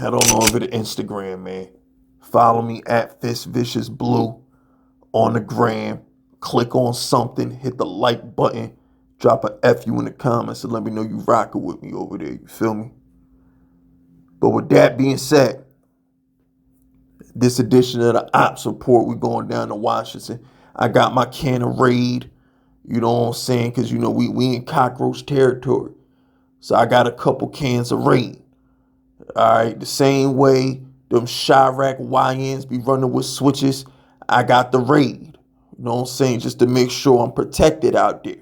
Head on over to Instagram, man. Follow me at FiskViciousBlue on the gram. Click on something, hit the like button, drop a FU in the comments and let me know you rocking with me over there. You feel me? But with that being said, this edition of the OPPS Report, we're going down to Washington. I got my can of Raid, you know what I'm saying? Because, you know, we in cockroach territory. So I got a couple cans of Raid. All right, the same way them Chirac YNs be running with switches, I got the Raid. You know what I'm saying? Just to make sure I'm protected out there.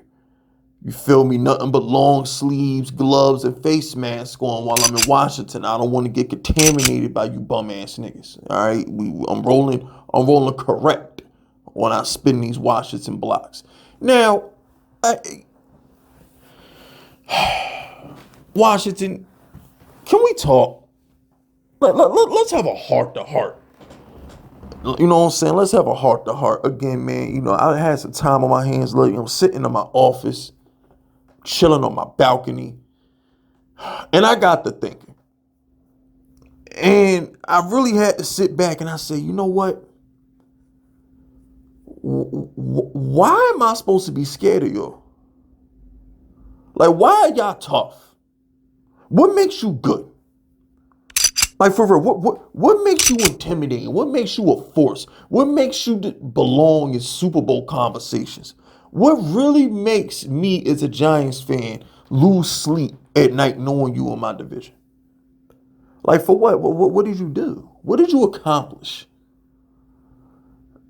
You feel me? Nothing but long sleeves, gloves, and face masks on while I'm in Washington. I don't want to get contaminated by you bum ass niggas. All right, I'm rolling correct when I spin these Washington blocks. Now, Washington, can we talk? Let's have a heart to heart. You know what I'm saying? Let's have a heart to heart again, man. You know, I had some time on my hands. Look, I'm sitting in my office, chilling on my balcony, and I got to thinking. And I really had to sit back and I say, you know what? Why am I supposed to be scared of y'all? Like, why are y'all tough? What makes you good? Like, for real, what makes you intimidating? What makes you a force? What makes you belong in Super Bowl conversations? What really makes me as a Giants fan lose sleep at night knowing you in my division? Like, for what? What did you do? What did you accomplish?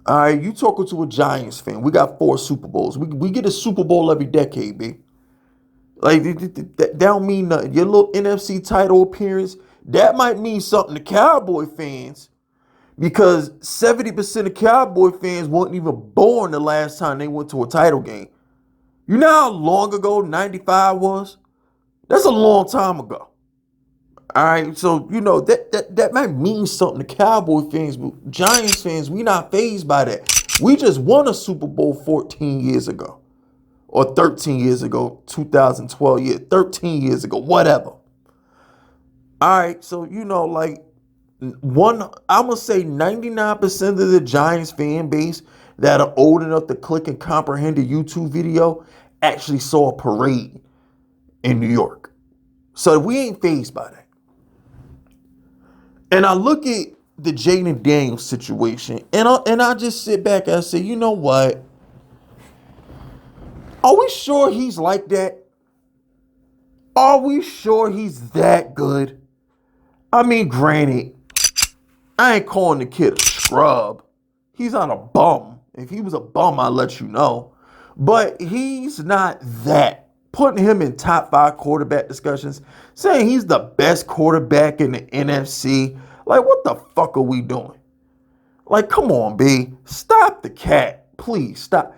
All right, you talking to a Giants fan. We got 4 Super Bowls. We get a Super Bowl every decade, baby. Like, that don't mean nothing. Your little NFC title appearance, that might mean something to Cowboy fans, because 70% of Cowboy fans weren't even born the last time they went to a title game. You know how long ago 95 was? That's a long time ago. All right, so, you know, that might mean something to Cowboy fans, but Giants fans, we not fazed by that. We just won a Super Bowl 14 years ago. Or 13 years ago, 2012, 13 years ago, whatever. All right, so, you know, like, I'm going to say 99% of the Giants fan base that are old enough to click and comprehend a YouTube video actually saw a parade in New York. So we ain't fazed by that. And I look at the Jayden Daniels situation, and I just sit back and I say, you know what? Are we sure he's like that? Are we sure he's that good? I mean, granted, I ain't calling the kid a scrub. He's not a bum. If he was a bum, I'd let you know. But he's not that. Putting him in top 5 quarterback discussions, saying he's the best quarterback in the NFC. Like, what the fuck are we doing? Like, come on, B. Stop the cat. Please, stop.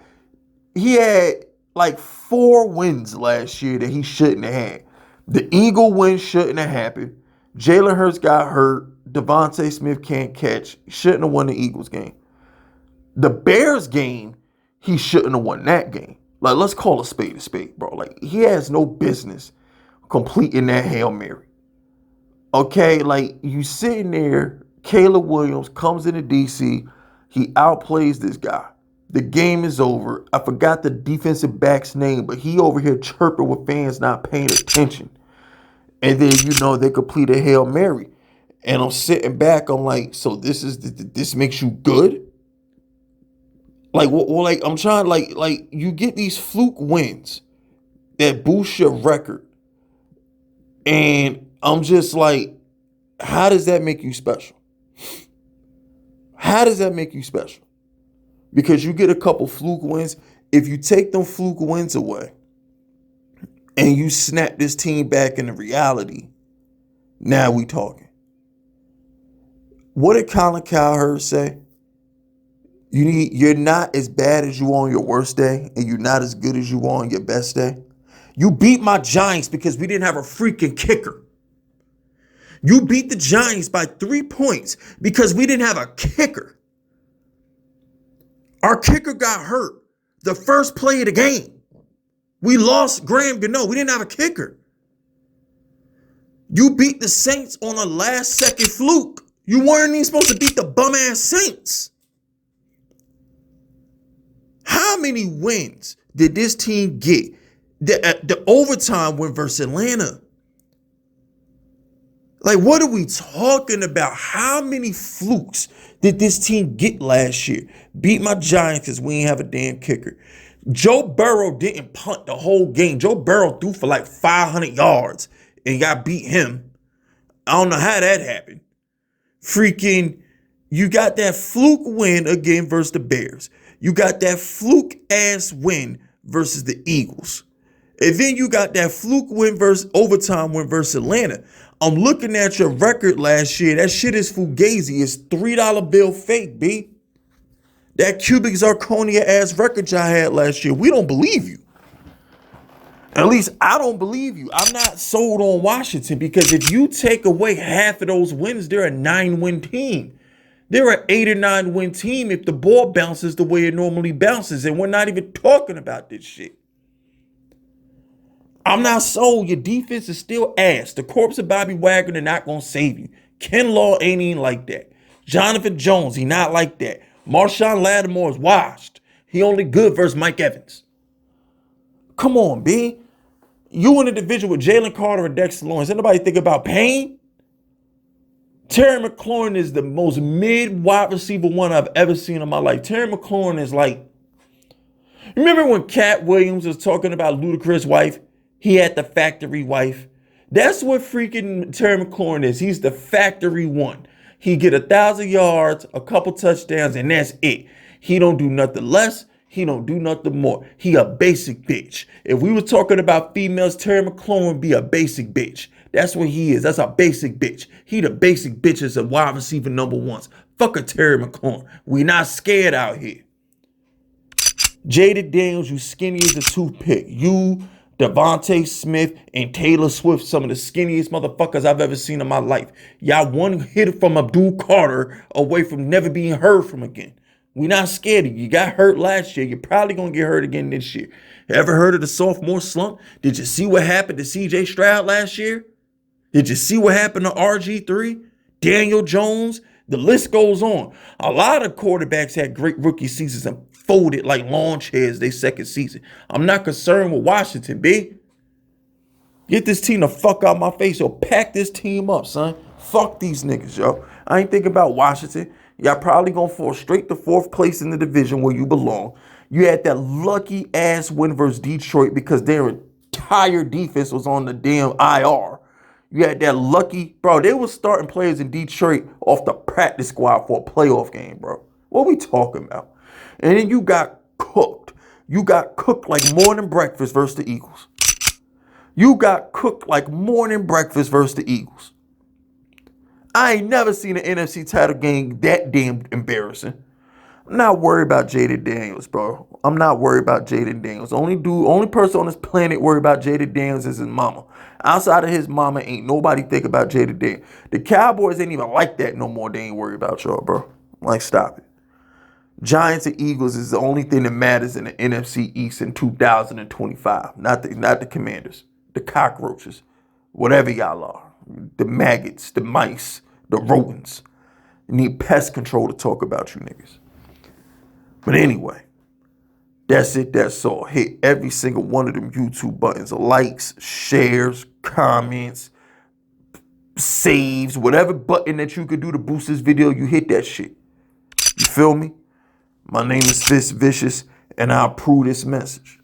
He had like 4 wins last year that he shouldn't have had. The Eagle win shouldn't have happened. Jalen Hurts got hurt. Devontae Smith can't catch. Shouldn't have won the Eagles game. The Bears game, he shouldn't have won that game. Like, let's call a spade, bro. Like, he has no business completing that Hail Mary. Okay, like, you sitting there, Caleb Williams comes into DC, he outplays this guy. The game is over. I forgot the defensive back's name, but he over here chirping with fans not paying attention. And then, you know, they complete a Hail Mary. And I'm sitting back, I'm like, so this makes you good? Like, well, like, I'm trying, like you get these fluke wins that boost your record. And I'm just like, how does that make you special? How does that make you special? Because you get a couple fluke wins. If you take them fluke wins away and you snap this team back into reality, now we talking. What did Colin Cowherd say? You're not as bad as you on your worst day, and you're not as good as you on your best day. You beat my Giants because we didn't have a freaking kicker. You beat the Giants by 3 points because we didn't have a kicker. Our kicker got hurt the first play of the game. We lost Graham Gano. We didn't have a kicker. You beat the Saints on a last-second fluke. You weren't even supposed to beat the bum-ass Saints. How many wins did this team get? The overtime win versus Atlanta. Like, what are we talking about? How many flukes did this team get last year? Beat my Giants because we ain't have a damn kicker. Joe Burrow didn't punt the whole game. Joe Burrow threw for like 500 yards and got beat him. I don't know how that happened. Freaking, you got that fluke win again versus the Bears. You got that fluke ass win versus the Eagles. And then you got that fluke win versus overtime win versus Atlanta. I'm looking at your record last year. That shit is fugazi. It's $3 bill fake, B. That cubic zirconia ass record y'all had last year. We don't believe you. At least I don't believe you. I'm not sold on Washington because if you take away half of those wins, they're a 9-win team. They're an 8 or 9 win team if the ball bounces the way it normally bounces. And we're not even talking about this shit. I'm not sold. Your defense is still ass. The corpse of Bobby Wagner not going to save you. Ken Law ain't even like that. Jonathan Jones, he not like that. Marshawn Lattimore is washed. He only good versus Mike Evans. Come on, B. You in a division with Jalen Carter and Dexter Lawrence. Anybody think about Payne? Terry McLaurin is the most mid wide receiver one I've ever seen in my life. Terry McLaurin is like, remember when Cat Williams was talking about Ludacris' wife? He had the factory wife. That's what freaking Terry McLaurin is. He's the factory one. He get 1,000 yards, a couple touchdowns, and that's it. He don't do nothing less. He don't do nothing more. He a basic bitch. If we were talking about females, Terry McLaurin would be a basic bitch. That's what he is. That's a basic bitch. He the basic bitches of wide receiver number ones. Fuck a Terry McLaurin. We not scared out here. Jayden Daniels, you skinny as a toothpick. You, Devontae Smith, and Taylor Swift, some of the skinniest motherfuckers I've ever seen in my life. Y'all one hit from Abdul Carter away from never being heard from again. We not scared of you. You got hurt last year. You're probably going to get hurt again this year. Ever heard of the sophomore slump? Did you see what happened to C.J. Stroud last year? Did you see what happened to RG3? Daniel Jones? The list goes on. A lot of quarterbacks had great rookie seasons and folded like lawn chairs their second season. I'm not concerned with Washington, B. Get this team the fuck out my face, yo. Pack this team up, son. Fuck these niggas, yo. I ain't thinking about Washington. Y'all probably gonna fall straight to 4th place in the division where you belong. You had that lucky ass win versus Detroit because their entire defense was on the damn IR. You had that lucky, bro. They were starting players in Detroit off the practice squad for a playoff game, bro. What we talking about? And then you got cooked. You got cooked like morning breakfast versus the Eagles. You got cooked like morning breakfast versus the Eagles. I ain't never seen an NFC title game that damn embarrassing. I'm not worried about Jayden Daniels, bro. I'm not worried about Jayden Daniels. Only person on this planet worried about Jayden Daniels is his mama. Outside of his mama, ain't nobody think about Jayden Daniels. The Cowboys ain't even like that no more. They ain't worried about y'all, bro. Like, stop it. Giants and Eagles is the only thing that matters in the NFC East in 2025. Not the Commanders. The cockroaches. Whatever y'all are. The maggots, the mice, the rodents. You need pest control to talk about you niggas. But anyway, that's it, that's all. Hit every single one of them YouTube buttons. Likes, shares, comments, saves, whatever button that you could do to boost this video, you hit that shit. You feel me? My name is FiskVicious, and I approve this message.